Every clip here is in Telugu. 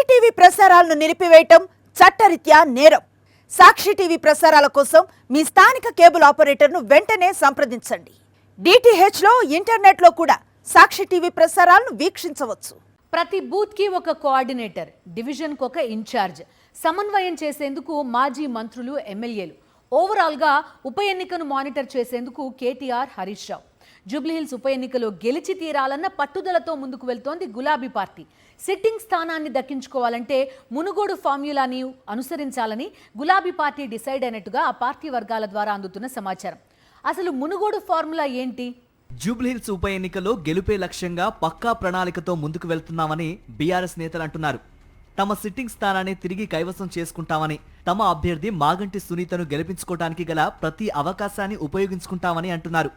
టీవీ ప్రసారాలను నిలిపివేయటం చట్టరీత్యా నేరం. సాక్షి టీవీ ప్రసారాల కోసం మీ స్థానిక కేబుల్ ఆపరేటర్ను వెంటనే సంప్రదించండి. DTH లో ఇంటర్నెట్ లో కూడా సాక్షి టీవీ ప్రసారాలను వీక్షించవచ్చు. ప్రతి బూత్ కి ఒక కోఆర్డినేటర్, డివిజన్ కు ఒక ఇన్ఛార్జ్, సమన్వయం చేసేందుకు మాజీ మంత్రులు, ఎమ్మెల్యేలు, ఓవరాల్ గా ఉప ఎన్నికను మానిటర్ చేసేందుకు కేటీఆర్, హరీష్ రావు. జూబ్లీహిల్స్ ఉప ఎన్నికలో గెలిచి తీరాలన్న పట్టుదలతో ముందుకు వెళ్తోంది గులాబీ పార్టీ. సిట్టింగ్ స్థానాన్ని దక్కించుకోవాలంటే మునుగోడు ఫార్ములాని అనుసరించాలని గులాబీ పార్టీ డిసైడ్ అయినట్టుగా ఆ పార్టీ వర్గాల ద్వారా అందుతున్న సమాచారం. అసలు మునుగోడు ఫార్ములా ఏంటి? జూబ్లీహిల్స్ ఉప ఎన్నికలో గెలుపే లక్ష్యంగా పక్కా ప్రణాళికతో ముందుకు వెళ్తున్నామని బీఆర్ఎస్ నేతలు అంటున్నారు. తమ సిట్టింగ్ స్థానాన్ని తిరిగి కైవసం చేసుకుంటామని, తమ అభ్యర్థి మాగంటి సునీతను గెలిపించుకోవడానికి గల ప్రతి అవకాశాన్ని ఉపయోగించుకుంటామని అంటున్నారు.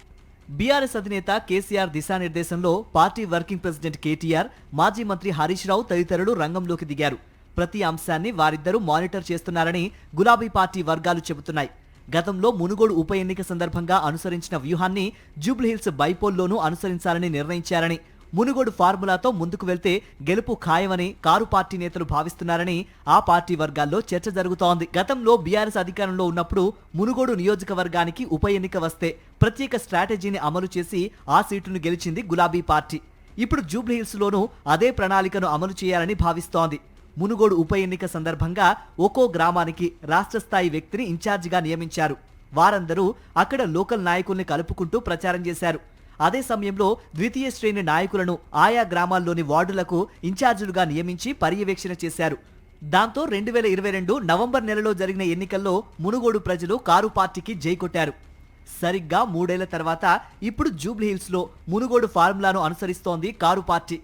బీఆర్ఎస్ అధినేత కేసీఆర్ దిశానిర్దేశంలో పార్టీ వర్కింగ్ ప్రెసిడెంట్ కేటీఆర్, మాజీ మంత్రి హరీష్ రావు తదితరులు రంగంలోకి దిగారు. ప్రతి అంశాన్ని వారిద్దరూ మానిటర్ చేస్తున్నారని గులాబీ పార్టీ వర్గాలు చెబుతున్నాయి. గతంలో మునుగోడు ఉప ఎన్నిక సందర్భంగా అనుసరించిన వ్యూహాన్ని జూబ్లీహిల్స్ బైపోల్లోనూ అనుసరించాలని నిర్ణయించారని, మునుగోడు ఫార్ములాతో ముందుకు వెళ్తే గెలుపు ఖాయమని కారు పార్టీ నేతలు భావిస్తున్నారని ఆ పార్టీ వర్గాల్లో చర్చ జరుగుతోంది. గతంలో బీఆర్ఎస్ అధికారంలో ఉన్నప్పుడు మునుగోడు నియోజకవర్గానికి ఉప ఎన్నిక వస్తే ప్రత్యేక స్ట్రాటజీని అమలు చేసి ఆ సీటును గెలిచింది గులాబీ పార్టీ. ఇప్పుడు జూబ్లీహిల్స్ లోనూ అదే ప్రణాళికను అమలు చేయాలని భావిస్తోంది. మునుగోడు ఉప ఎన్నిక సందర్భంగా ఒక్కో గ్రామానికి రాష్ట్ర స్థాయి వ్యక్తిని ఇన్ఛార్జిగా నియమించారు. వారందరూ అక్కడ లోకల్ నాయకుల్ని కలుపుకుంటూ ప్రచారం చేశారు. అదే సమయంలో ద్వితీయ శ్రేణి నాయకులను ఆయా గ్రామాల్లోని వార్డులకు ఇన్ఛార్జీలుగా నియమించి పర్యవేక్షణ చేశారు. దాంతో 2022 నవంబర్ నెలలో జరిగిన ఎన్నికల్లో మునుగోడు ప్రజలు కారు పార్టీకి జై కొట్టారు. సరిగ్గా 3 ఏళ్ల తర్వాత ఇప్పుడు జూబ్లీహిల్స్ లో మునుగోడు ఫార్ములాను అనుసరిస్తోంది కారు పార్టీ.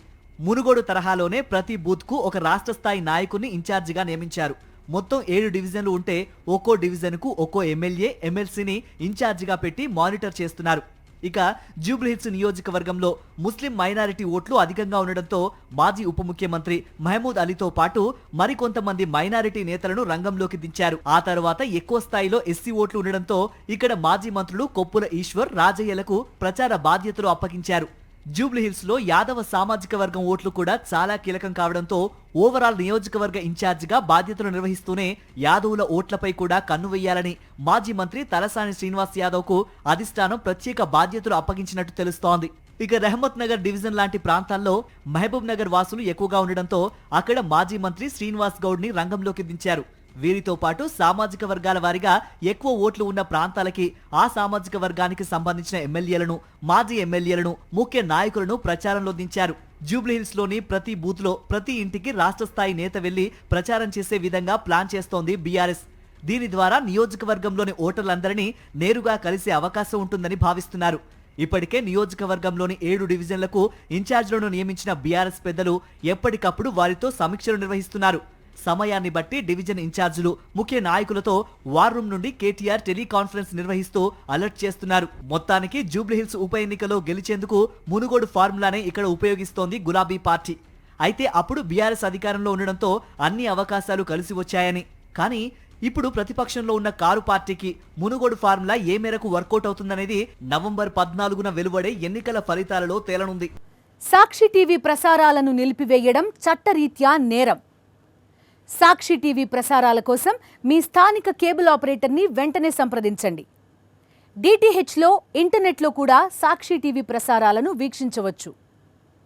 మునుగోడు తరహాలోనే ప్రతి బూత్ కు ఒక రాష్ట్ర స్థాయి నాయకుడిని ఇన్ఛార్జిగా నియమించారు. మొత్తం 7 డివిజన్లు ఉంటే ఒక్కో డివిజన్ కు ఒక్కో ఎమ్మెల్యే, ఎమ్మెల్సీని ఇన్ఛార్జిగా పెట్టి మానిటర్ చేస్తున్నారు. ఇక జూబ్లీహిల్స్ నియోజకవర్గంలో ముస్లిం మైనారిటీ ఓట్లు అధికంగా ఉండడంతో మాజీ ఉప ముఖ్యమంత్రి మహమూద్ అలీతో పాటు మరికొంతమంది మైనారిటీ నేతలను రంగంలోకి దించారు. ఆ తర్వాత ఎక్కువ స్థాయిలో ఎస్సీ ఓట్లు ఉండడంతో ఇక్కడ మాజీ మంత్రులు కొప్పుల ఈశ్వర్, రాజయ్యలకు ప్రచార బాధ్యతలు అప్పగించారు. జూబ్లీహిల్స్ లో యాదవ సామాజిక వర్గం ఓట్లు కూడా చాలా కీలకం కావడంతో ఓవరాల్ నియోజకవర్గ ఇన్ఛార్జిగా బాధ్యతలు నిర్వహిస్తూనే యాదవుల ఓట్లపై కూడా కన్ను వేయాలని మాజీ మంత్రి తలసాని శ్రీనివాస్ యాదవ్ కు అధిష్టానం ప్రత్యేక బాధ్యతలు అప్పగించినట్టు తెలుస్తోంది. ఇక రెహమత్ నగర్ డివిజన్ లాంటి ప్రాంతాల్లో మహబూబ్ నగర్ వాసులు ఎక్కువగా ఉండడంతో అక్కడ మాజీ మంత్రి శ్రీనివాస్ గౌడ్ ని రంగంలోకి దించారు. వీరితో పాటు సామాజిక వర్గాల వారీగా ఎక్కువ ఓట్లు ఉన్న ప్రాంతాలకి ఆ సామాజిక వర్గానికి సంబంధించిన ఎమ్మెల్యేలను, మాజీ ఎమ్మెల్యేలను, ముఖ్య నాయకులను ప్రచారంలో దించారు. జూబ్లీహిల్స్ లోని ప్రతి బూత్ లో ప్రతి ఇంటికి రాష్ట్ర స్థాయి నేత వెళ్లి ప్రచారం చేసే విధంగా ప్లాన్ చేస్తోంది బీఆర్ఎస్. దీని ద్వారా నియోజకవర్గంలోని ఓటర్లందరినీ నేరుగా కలిసే అవకాశం ఉంటుందని భావిస్తున్నారు. ఇప్పటికే నియోజకవర్గంలోని 7 డివిజన్లకు ఇన్ఛార్జ్లను నియమించిన బీఆర్ఎస్ పెద్దలు ఎప్పటికప్పుడు వారితో సమీక్షలు నిర్వహిస్తున్నారు. సమయాన్ని బట్టి డివిజన్ ఇన్ఛార్జీలు, ముఖ్య నాయకులతో వార్ రూమ్ నుండి కేటీఆర్ టెలికాన్ఫరెన్స్ నిర్వహిస్తూ అలర్ట్ చేస్తున్నారు. మొత్తానికి జూబ్లీహిల్స్ ఉప ఎన్నికలో గెలిచేందుకు మునుగోడు ఫార్ములానే ఇక్కడ ఉపయోగిస్తోంది గులాబీ పార్టీ. అయితే అప్పుడు బీఆర్ఎస్ అధికారంలో ఉండడంతో అన్ని అవకాశాలు కలిసి వచ్చాయని, కానీ ఇప్పుడు ప్రతిపక్షంలో ఉన్న కారు పార్టీకి మునుగోడు ఫార్ములా ఏ మేరకు వర్కౌట్ అవుతుందనేది నవంబర్ 14న వెలువడే ఎన్నికల ఫలితాలలో తేలనుంది. సాక్షి టీవీ ప్రసారాలను నిలిపివేయడం చట్టరీత్యా నేరం. సాక్షి టీవీ ప్రసారాల కోసం మీ స్థానిక కేబుల్ ఆపరేటర్ని వెంటనే సంప్రదించండి. DTH లో ఇంటర్నెట్లో కూడా సాక్షి టీవీ ప్రసారాలను వీక్షించవచ్చు.